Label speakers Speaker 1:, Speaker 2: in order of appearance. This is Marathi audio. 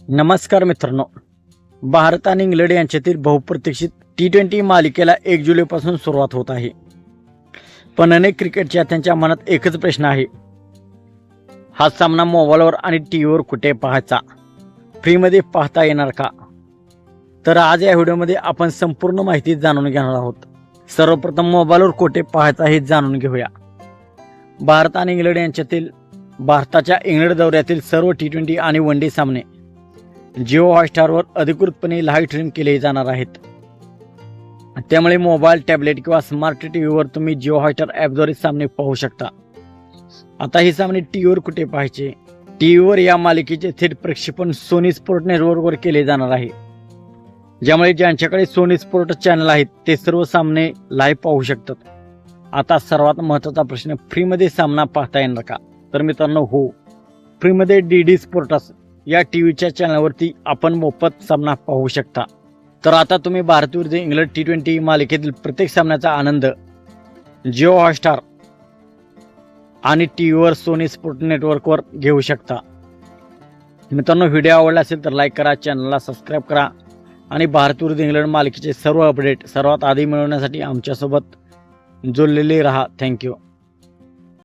Speaker 1: नमस्कार मित्रांनो, भारत आणि इंग्लंड यांच्यातील बहुप्रतीक्षित T20 मालिकेला 1 जुलैपासून सुरुवात होत आहे. पण अनेक क्रिकेट चाहत्यांच्या मनात एकच प्रश्न आहे, हा सामना मोबाईलवर आणि टीव्हीवर कुठे पाहायचा, फ्रीमध्ये पाहता येणार का? तर आज या व्हिडिओमध्ये आपण संपूर्ण माहिती जाणून घेणार आहोत. सर्वप्रथम मोबाईलवर कुठे पाहायचा हे जाणून घेऊया. भारत आणि इंग्लंड यांच्यातील भारताच्या इंग्लंड दौऱ्यातील सर्व T20 आणि वनडे सामने जिओ हॉटस्टारवर अधिकृतपणे लाईव्ह स्ट्रीम केले जाणार आहेत. त्यामुळे मोबाईल, टॅबलेट किंवा स्मार्ट टीव्हीवर तुम्ही जिओ हॉटस्टार ॲपद्वारे सामने पाहू शकता. आता हे सामने टीव्हीवर कुठे पाहायचे? टीव्हीवर या मालिकेचे थेट प्रक्षेपण सोनी स्पोर्ट नेटवर्कवर केले जाणार आहे. ज्यामुळे ज्यांच्याकडे सोनी स्पोर्ट चॅनल आहेत ते सर्व सामने लाईव्ह पाहू शकतात. आता सर्वात महत्त्वाचा प्रश्न, फ्रीमध्ये सामना पाहता येणार का? तर मित्रांनो, हो, फ्रीमध्ये DD स्पोर्ट्स या टीव्हीच्या चॅनलवरती आपण मोफत सामना पाहू शकता. तर आता तुम्ही भारताविरुद्ध इंग्लंड T20 मालिकेतील प्रत्येक सामन्याचा आनंद जिओ हॉटस्टार आणि टीव्हीवर सोनी स्पोर्ट नेटवर्कवर घेऊ शकता. मित्रांनो, व्हिडिओ आवडला असेल तर लाईक करा, चॅनलला सबस्क्राईब करा आणि भारताविरुद्ध इंग्लंड मालिकेचे सर्व अपडेट सर्वात आधी मिळवण्यासाठी आमच्यासोबत जोडलेले रहा. थँक्यू.